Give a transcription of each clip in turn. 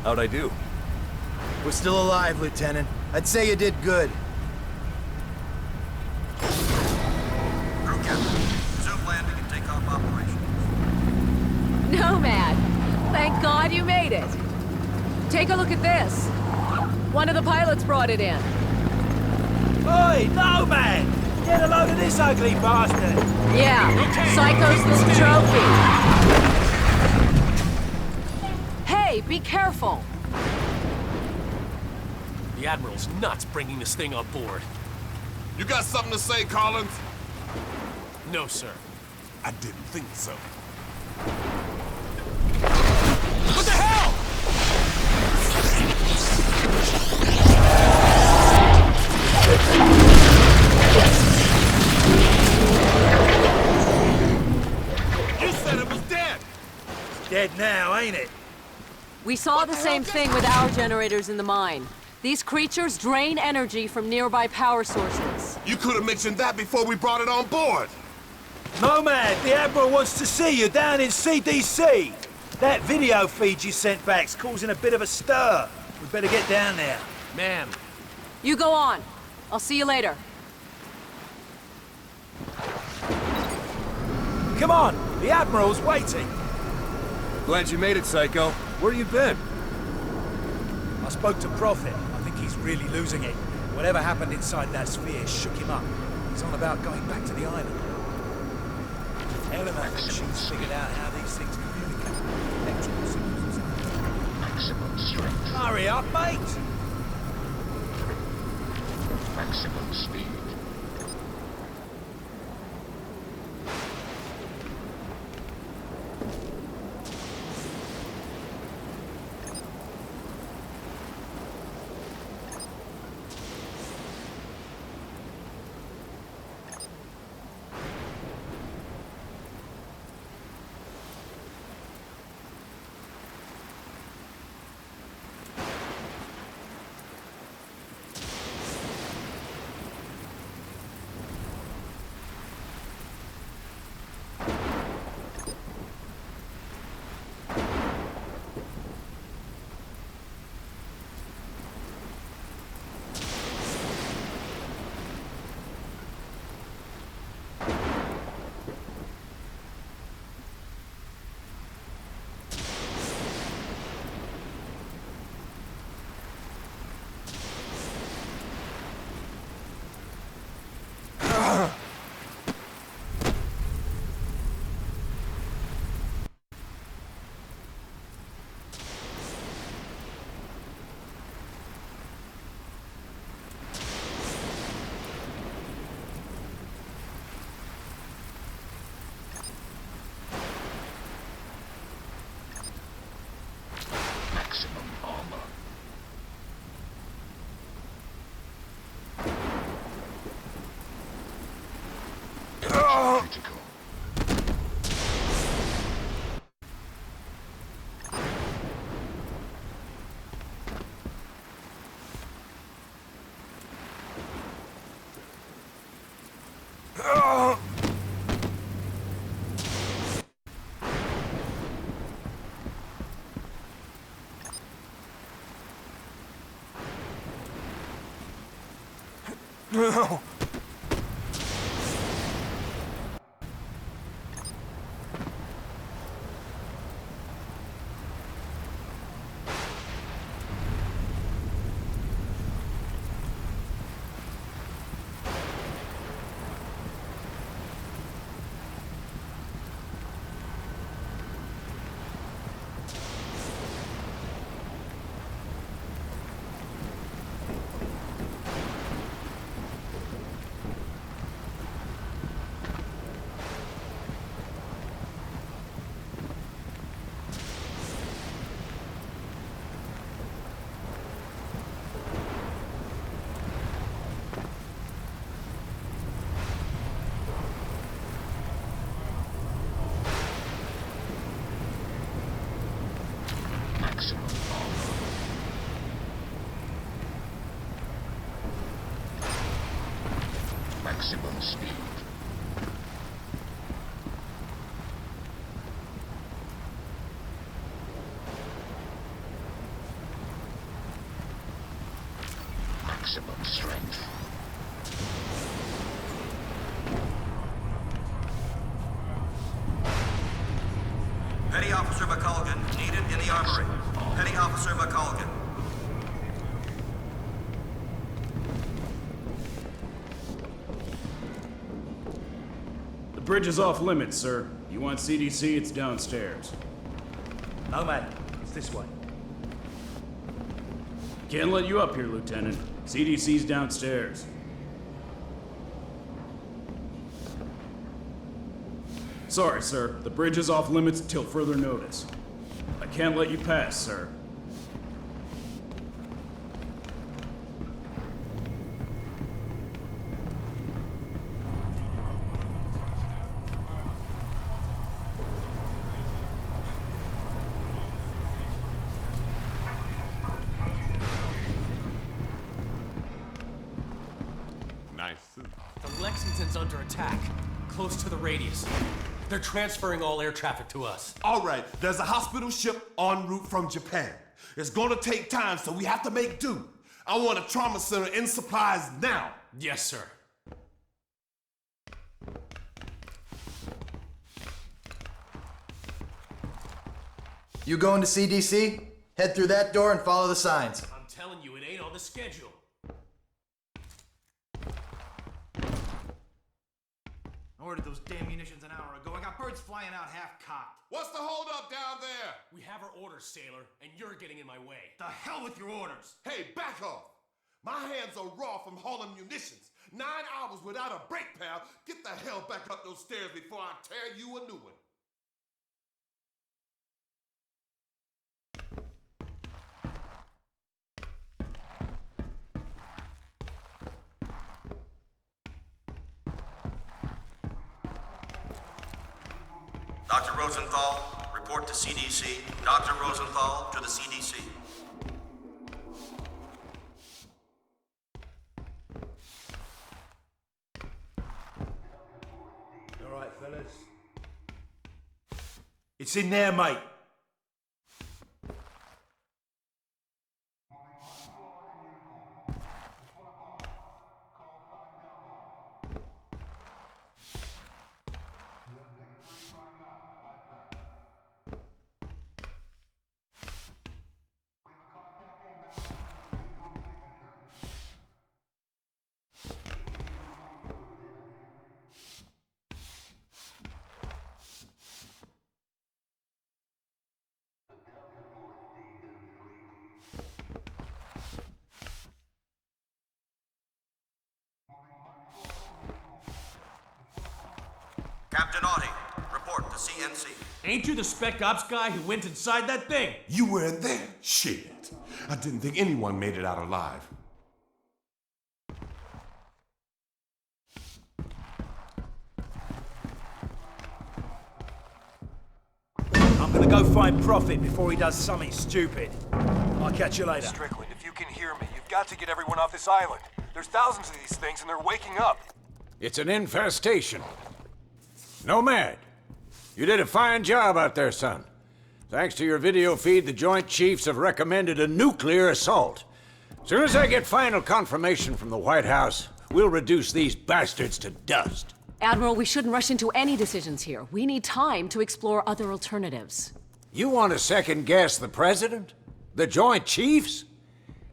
How'd I do? We're still alive, Lieutenant. I'd say you did good. Crew captain, resume landing and take off operations. Nomad! Thank God you made it! Take a look at this. One of the pilots brought it in. Oi, Nomad! Get a load of this ugly bastard! Yeah, Psycho's little trophy. Hey, be careful! The Admiral's nuts bringing this thing on board. You got something to say, Collins? No, sir. I didn't think so. What the hell?! You said it was dead! It's dead now, ain't it? We saw the same thing with our generators in the mine. These creatures drain energy from nearby power sources. You could have mentioned that before we brought it on board! Nomad, the Admiral wants to see you down in CDC. That video feed you sent back's causing a bit of a stir. We better get down there. Ma'am. You go on. I'll see you later. Come on, the Admiral's waiting. Glad you made it, Psycho. Where you been? I spoke to Prophet. I think he's really losing it. Whatever happened inside that sphere shook him up. He's on about going back to the island. Eleanor, she's figured out how these things communicate. Electrical signals. Maximum strength. Hurry up, mate! Maximum speed. Maximum armor. Critical. No! Maximum armor. Maximum speed. Armory. Petty Officer McColgan. The bridge is off limits, sir. You want CDC, it's downstairs. Nomad, it's this way. Can't let you up here, Lieutenant. CDC's downstairs. Sorry, sir. The bridge is off limits till further notice. I can't let you pass, sir. Nice. The Lexington's under attack, close to the radius. They're transferring all air traffic to us. All right, there's a hospital ship en route from Japan. It's gonna take time, so we have to make do. I want a trauma center in supplies now. Yes, sir. You going to CDC? Head through that door and follow the signs. I'm telling you, it ain't on the schedule. I ordered those damn munitions an hour ago. I got birds flying out half-cocked. What's the holdup down there? We have our orders, Sailor, and you're getting in my way. The hell with your orders. Hey, back off. My hands are raw from hauling munitions. 9 hours without a break, pal. Get the hell back up those stairs before I tear you a new one. Dr. Rosenthal, report to CDC. Dr. Rosenthal to the CDC. All right, fellas. It's in there, mate. Captain Audie, report to CNC. Ain't you the spec ops guy who went inside that thing? You were in there? Shit. I didn't think anyone made it out alive. I'm gonna go find Prophet before he does something stupid. I'll catch you later. Strickland, if you can hear me, you've got to get everyone off this island. There's thousands of these things and they're waking up. It's an infestation. Nomad, you did a fine job out there, son. Thanks to your video feed, the Joint Chiefs have recommended a nuclear assault. As soon as I get final confirmation from the White House, we'll reduce these bastards to dust. Admiral, we shouldn't rush into any decisions here. We need time to explore other alternatives. You want to second-guess the President? The Joint Chiefs?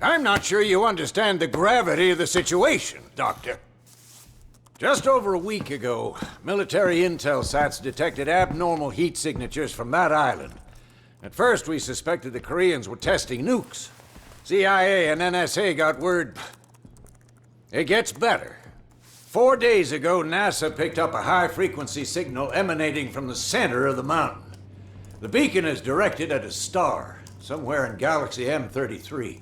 I'm not sure you understand the gravity of the situation, Doctor. Just over a week ago, military intel sats detected abnormal heat signatures from that island. At first, we suspected the Koreans were testing nukes. CIA and NSA got word. It gets better. 4 days ago, NASA picked up a high-frequency signal emanating from the center of the mountain. The beacon is directed at a star, somewhere in Galaxy M33.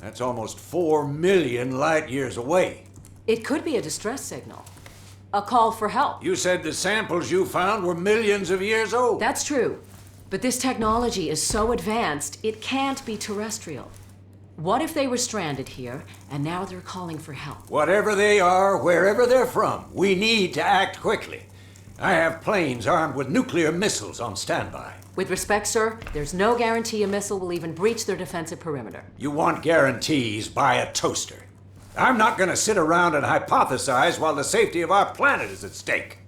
That's almost 4 million light-years away. It could be a distress signal. A call for help. You said the samples you found were millions of years old. That's true. But this technology is so advanced, it can't be terrestrial. What if they were stranded here, and now they're calling for help? Whatever they are, wherever they're from, we need to act quickly. I have planes armed with nuclear missiles on standby. With respect, sir, there's no guarantee a missile will even breach their defensive perimeter. You want guarantees, buy a toaster. I'm not gonna sit around and hypothesize while the safety of our planet is at stake.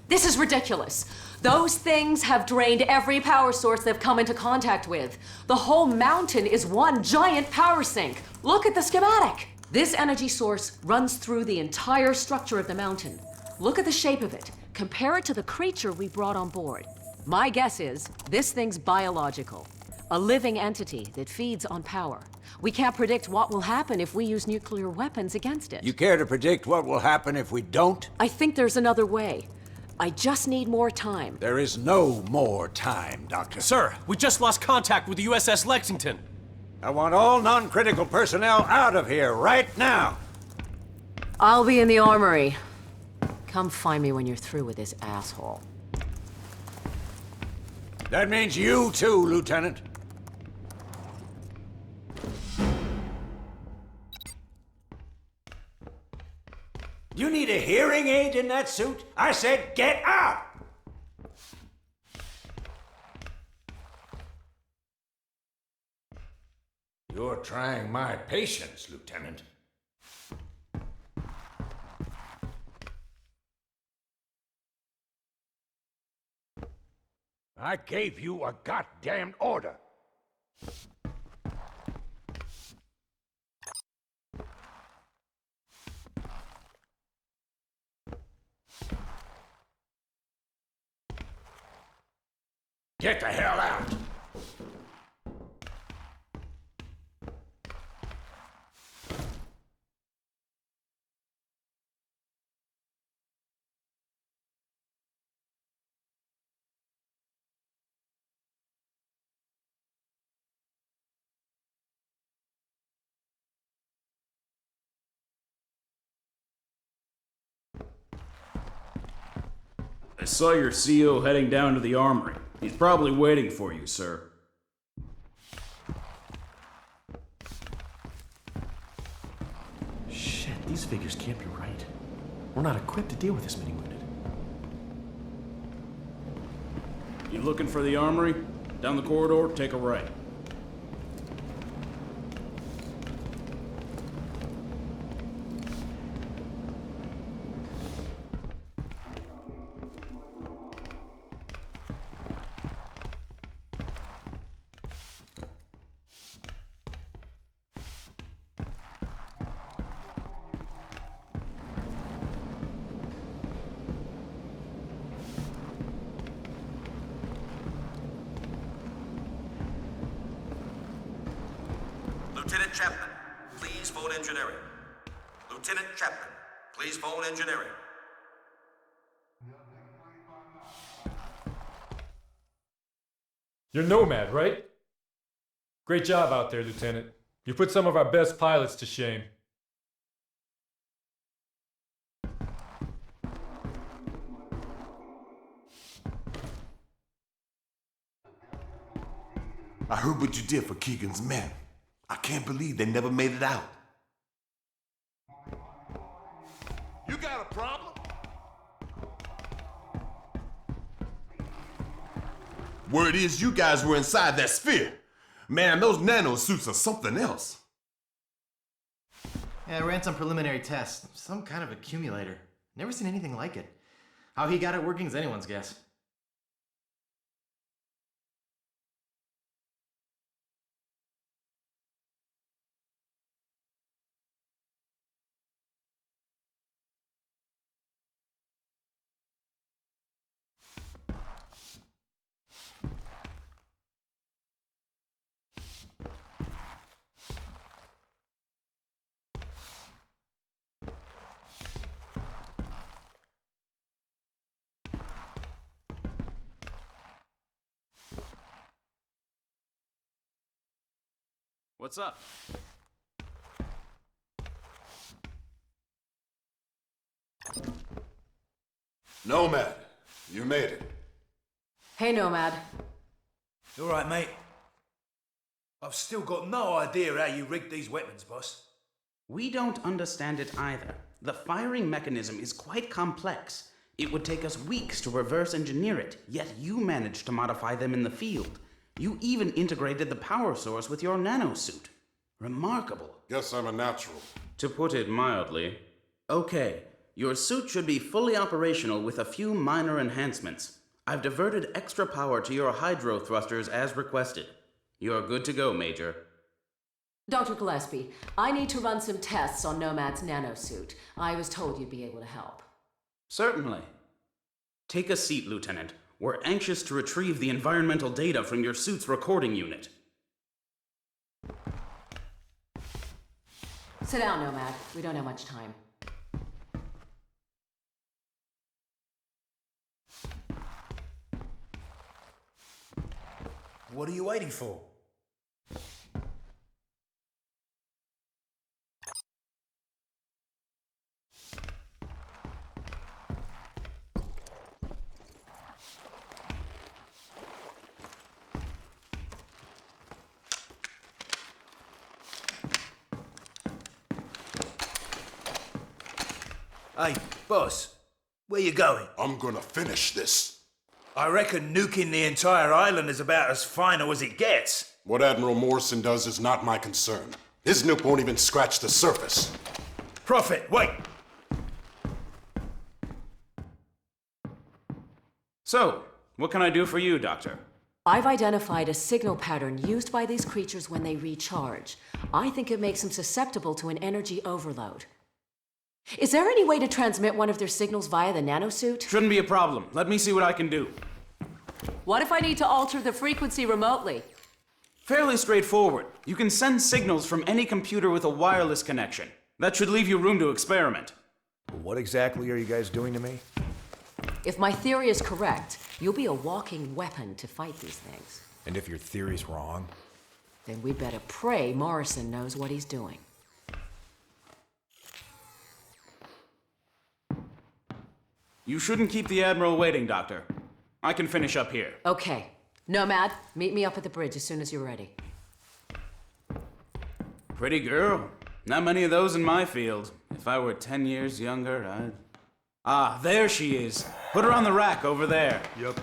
This is ridiculous. Those things have drained every power source they've come into contact with. The whole mountain is one giant power sink. Look at the schematic. This energy source runs through the entire structure of the mountain. Look at the shape of it. Compare it to the creature we brought on board. My guess is this thing's biological. A living entity that feeds on power. We can't predict what will happen if we use nuclear weapons against it. You care to predict what will happen if we don't? I think there's another way. I just need more time. There is no more time, Doctor. Sir, we just lost contact with the USS Lexington. I want all non-critical personnel out of here right now. I'll be in the armory. Come find me when you're through with this asshole. That means you too, Lieutenant. You need a hearing aid in that suit? I said get out! You're trying my patience, Lieutenant. I gave you a goddamn order. Get the hell out! I saw your CO heading down to the armory. He's probably waiting for you, sir. Shit, these figures can't be right. We're not equipped to deal with this many wounded. You looking for the armory? Down the corridor, take a right. Lieutenant Chapman, please phone engineering. Lieutenant Chapman, please phone engineering. You're Nomad, right? Great job out there, Lieutenant. You put some of our best pilots to shame. I heard what you did for Keegan's men. I can't believe they never made it out. You got a problem? Word is you guys were inside that sphere. Man, those nano suits are something else. Yeah, I ran some preliminary tests. Some kind of accumulator. Never seen anything like it. How he got it working is anyone's guess. What's up? Nomad, you made it. Hey, Nomad. You all right, mate? I've still got no idea how you rigged these weapons, boss. We don't understand it either. The firing mechanism is quite complex. It would take us weeks to reverse engineer it, yet you managed to modify them in the field. You even integrated the power source with your nanosuit. Remarkable. Guess I'm a natural. To put it mildly. Okay, your suit should be fully operational with a few minor enhancements. I've diverted extra power to your hydro thrusters as requested. You're good to go, Major. Dr. Gillespie, I need to run some tests on Nomad's nanosuit. I was told you'd be able to help. Certainly. Take a seat, Lieutenant. We're anxious to retrieve the environmental data from your suit's recording unit. Sit down, Nomad. We don't have much time. What are you waiting for? Hey, boss, where you going? I'm gonna finish this. I reckon nuking the entire island is about as final as it gets. What Admiral Morrison does is not my concern. His nuke won't even scratch the surface. Prophet, wait! So, what can I do for you, Doctor? I've identified a signal pattern used by these creatures when they recharge. I think it makes them susceptible to an energy overload. Is there any way to transmit one of their signals via the nanosuit? Shouldn't be a problem. Let me see what I can do. What if I need to alter the frequency remotely? Fairly straightforward. You can send signals from any computer with a wireless connection. That should leave you room to experiment. What exactly are you guys doing to me? If my theory is correct, you'll be a walking weapon to fight these things. And if your theory's wrong? Then we'd better pray Morrison knows what he's doing. You shouldn't keep the Admiral waiting, Doctor. I can finish up here. Okay. Nomad, meet me up at the bridge as soon as you're ready. Pretty girl. Not many of those in my field. If I were 10 years younger, I'd... Ah, there she is. Put her on the rack over there. Yep.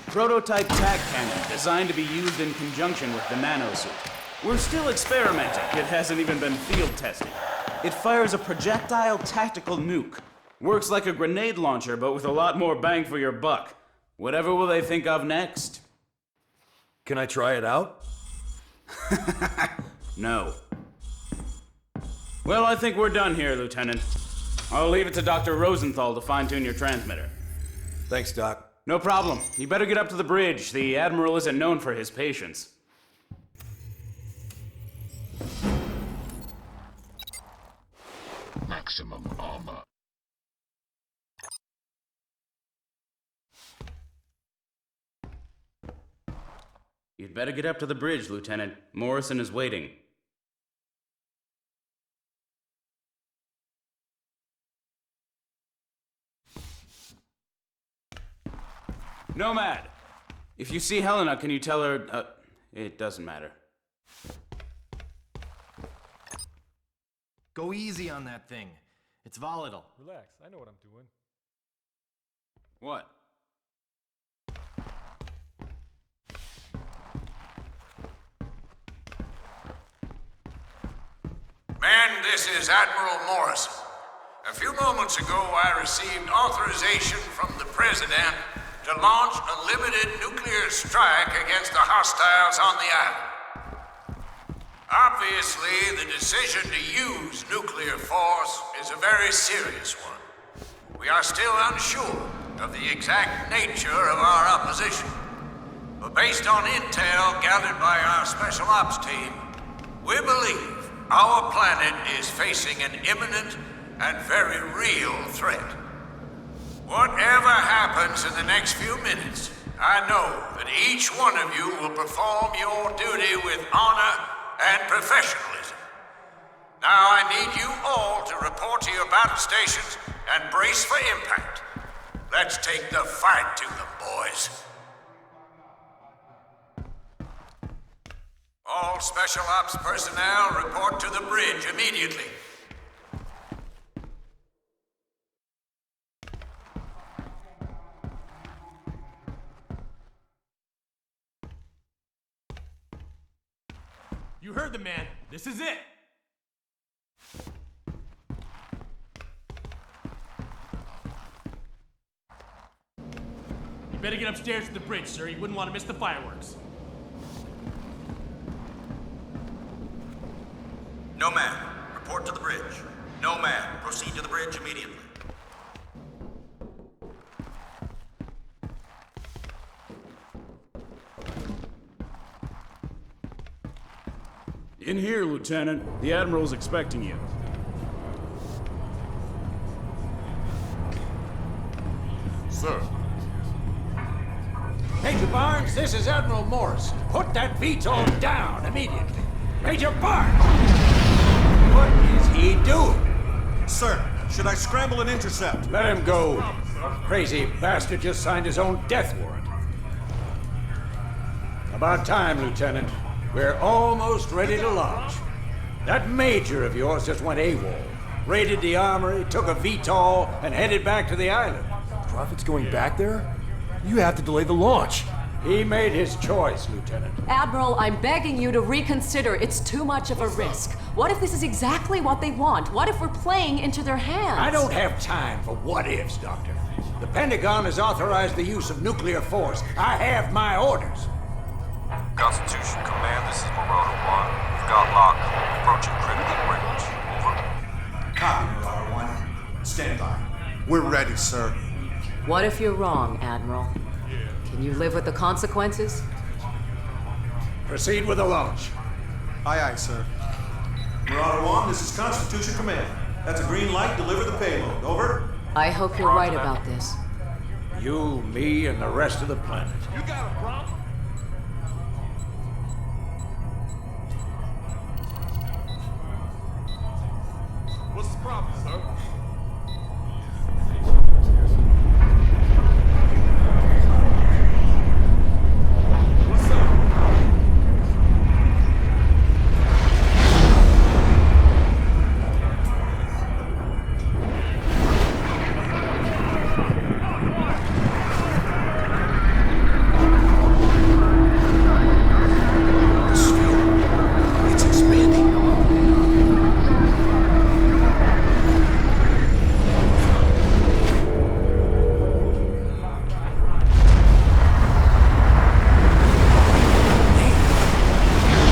Prototype tac cannon designed to be used in conjunction with the nanosuit. We're still experimenting. It hasn't even been field tested. It fires a projectile tactical nuke. Works like a grenade launcher, but with a lot more bang for your buck. Whatever will they think of next? Can I try it out? No. Well, I think we're done here, Lieutenant. I'll leave it to Dr. Rosenthal to fine-tune your transmitter. Thanks, Doc. No problem. You better get up to the bridge. The Admiral isn't known for his patience. Maximum armor. You'd better get up to the bridge, Lieutenant. Morrison is waiting. Nomad! If you see Helena, can you tell her... it doesn't matter. Go easy on that thing. It's volatile. Relax, I know what I'm doing. What? Men, this is Admiral Morrison. A few moments ago, I received authorization from the President to launch a limited nuclear strike against the hostiles on the island. Obviously, the decision to use nuclear force is a very serious one. We are still unsure of the exact nature of our opposition. But based on intel gathered by our Special Ops team, we believe our planet is facing an imminent and very real threat. Whatever happens in the next few minutes, I know that each one of you will perform your duty with honor and professionalism. Now I need you all to report to your battle stations and brace for impact. Let's take the fight to them, boys. All Special Ops personnel report to the bridge immediately. You heard the man. This is it. Better get upstairs to the bridge, sir. You wouldn't want to miss the fireworks. Nomad, report to the bridge. Nomad, proceed to the bridge immediately. In here, Lieutenant. The Admiral's expecting you. Sir. Major Barnes, this is Admiral Morris. Put that VTOL down immediately. Major Barnes! What is he doing? Sir, should I scramble and intercept? Let him go. Crazy bastard just signed his own death warrant. About time, Lieutenant. We're almost ready to launch. That major of yours just went AWOL. Raided the armory, took a VTOL, and headed back to the island. Prophet's going back there? You have to delay the launch. He made his choice, Lieutenant. Admiral, I'm begging you to reconsider. It's too much of a risk. What if this is exactly what they want? What if we're playing into their hands? I don't have time for what-ifs, Doctor. The Pentagon has authorized the use of nuclear force. I have my orders. Constitution Command, this is Marauder 1. We've got lock. Approaching critical range. Over. Copy, Marauder 1. Stand by. We're ready, sir. What if you're wrong, Admiral? Can you live with the consequences? Proceed with the launch. Aye, aye, sir. Marauder 1, this is Constitution Command. That's a green light, deliver the payload. Over. I hope you're right about this. You, me, and the rest of the planet. You got a problem? What's the problem, sir? What's up? It's expanding.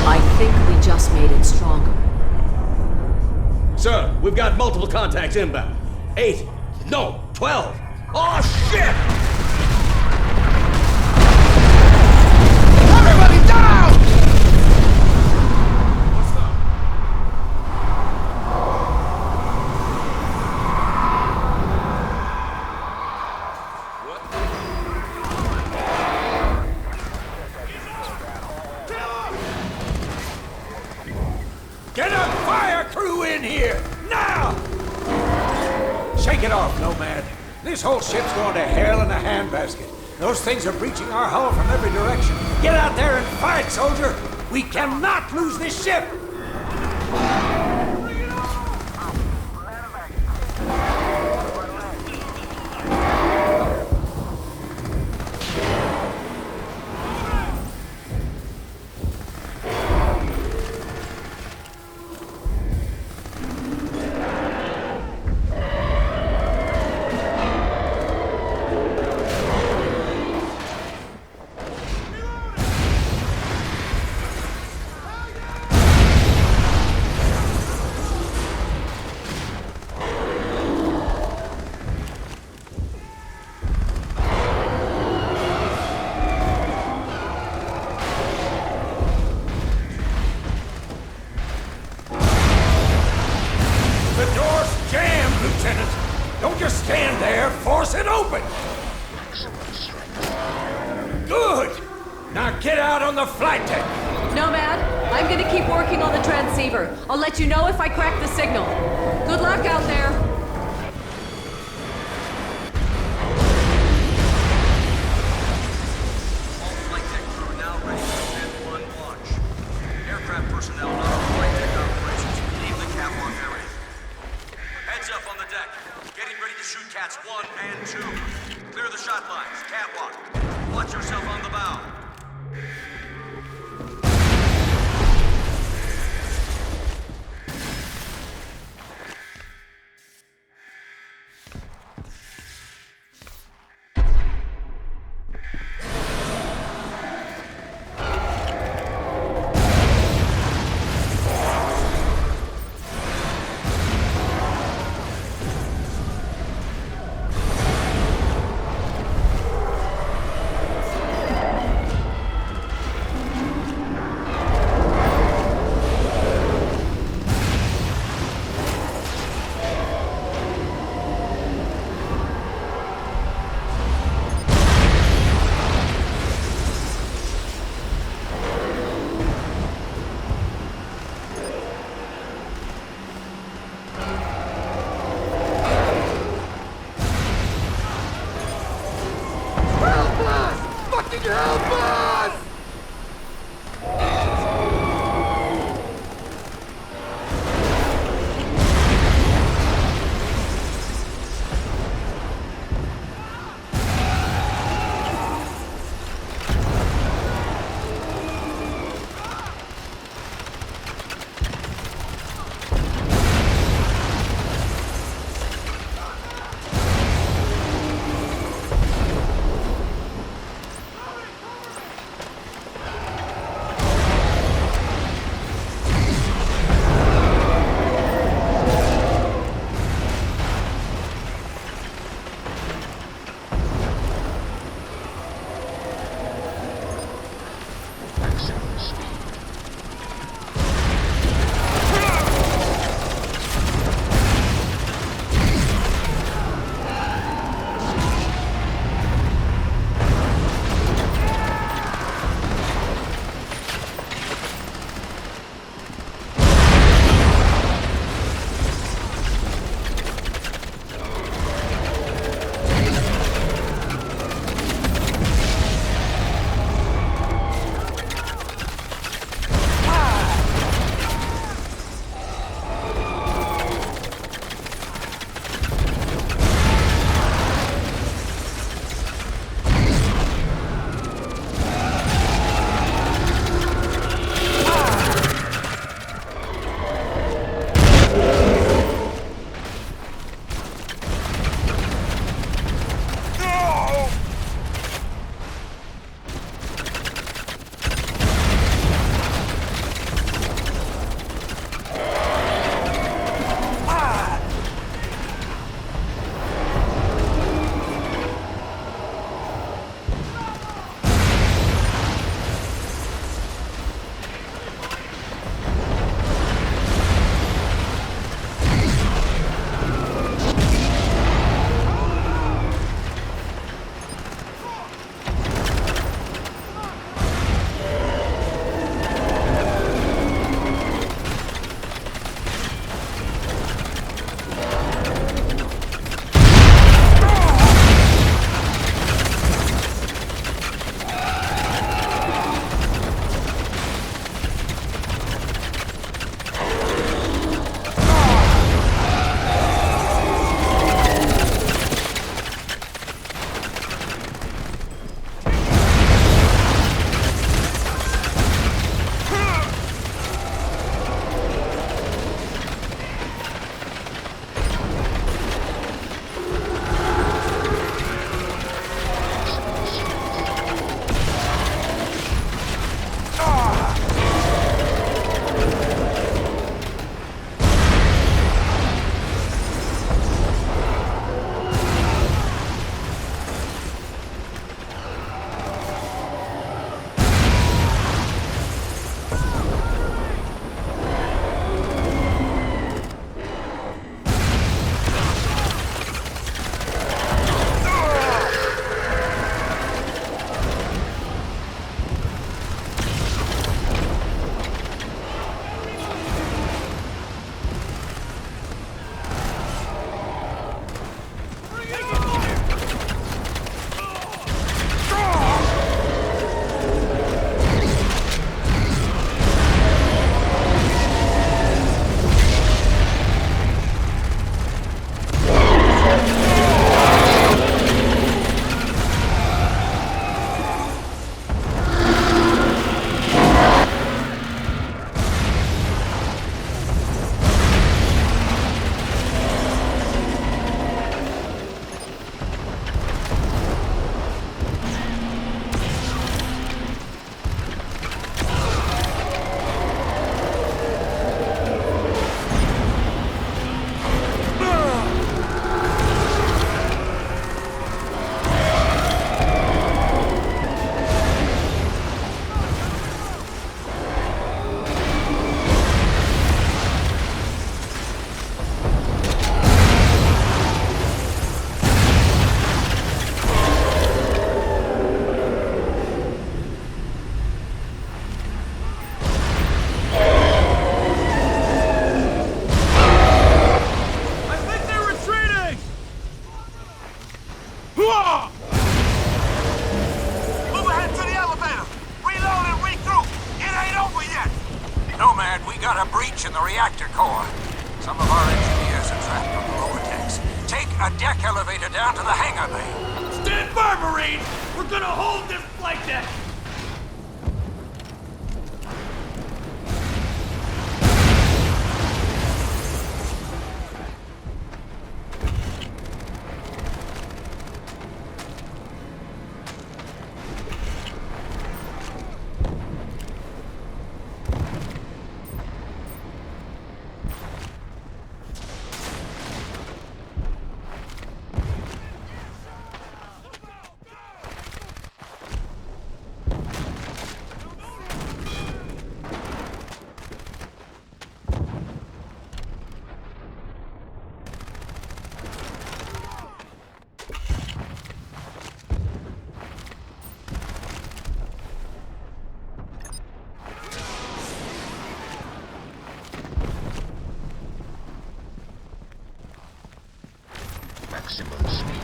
I think we just made it stronger. Sir, we've got multiple contacts inbound. 8. No, 12. Oh, shit! Everybody down! Get a fire crew in here! Now! Shake it off, Nomad. This whole ship's going to hell in a handbasket. Those things are breaching our hull from every direction. Get out there and fight, soldier! We cannot lose this ship! The door's jammed, Lieutenant! Don't just stand there, force it open! Good! Now get out on the flight deck! Nomad, I'm gonna keep working on the transceiver. I'll let you know if I crack the signal. Good luck out there. All flight deck crew now ready for Command 1 launch. Aircraft personnel not on flight deck operations. Leave the catwalk area. Heads up on the deck. Getting ready to shoot cats 1 and 2. Clear the shot lines. Catwalk. Watch yourself on the bow. Move ahead to the elevator! Reload and regroup! It ain't over yet! Nomad, we got a breach in the reactor core. Some of our engineers are trapped on the lower decks. Take a deck elevator down to the hangar bay. Stand firm, Marine! We're gonna hold this flight deck! Maximum speed.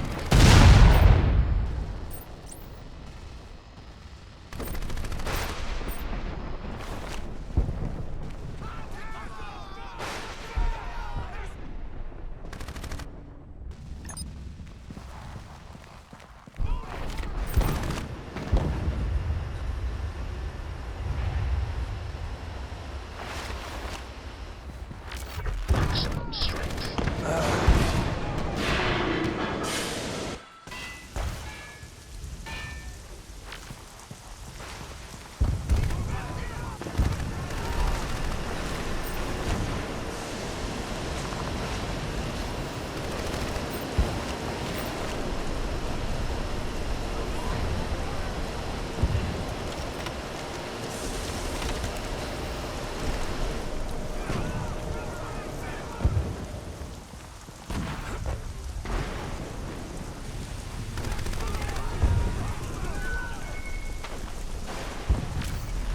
Maximum strength.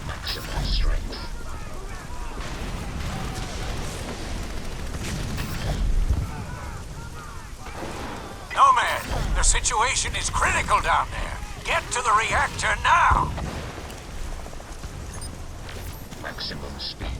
Maximum strength. Nomad, the situation is critical down there. Get to the reactor now! Maximum speed.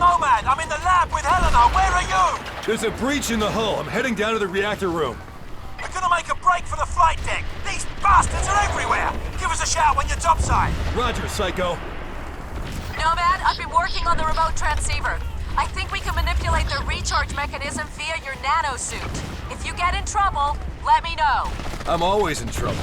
Nomad, I'm in the lab with Helena. Where are you? There's a breach in the hull. I'm heading down to the reactor room. We're gonna make a break for the flight deck. These bastards are everywhere. Give us a shout when you're topside. Roger, Psycho. Nomad, I've been working on the remote transceiver. I think we can manipulate the recharge mechanism via your nanosuit. If you get in trouble, let me know. I'm always in trouble.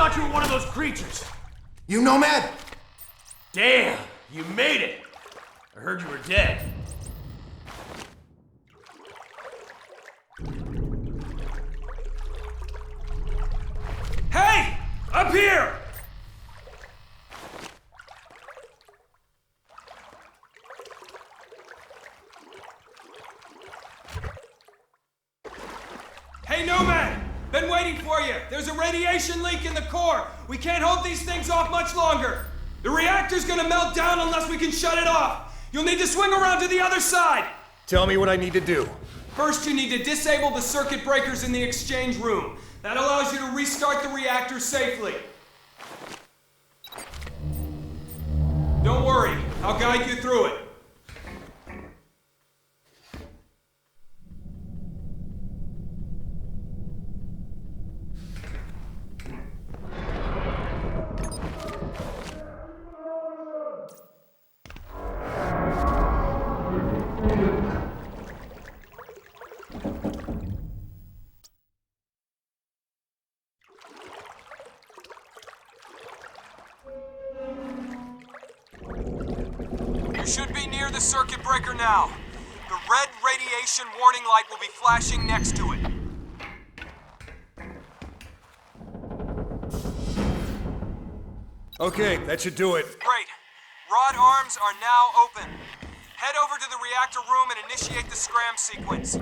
thought you were one of those creatures. You nomad? Damn, you made it. I heard you were dead. Hey! Up here! Hey, Nomad! Been waiting for you. There's a radiation leak in the core. We can't hold these things off much longer. The reactor's gonna melt down unless we can shut it off. You'll need to swing around to the other side. Tell me what I need to do. First, you need to disable the circuit breakers in the exchange room. That allows you to restart the reactor safely. Don't worry, I'll guide you through it. You should be near the circuit breaker now. The red radiation warning light will be flashing next to it. Okay, that should do it. Great. Rod arms are now open. Head over to the reactor room and initiate the scram sequence.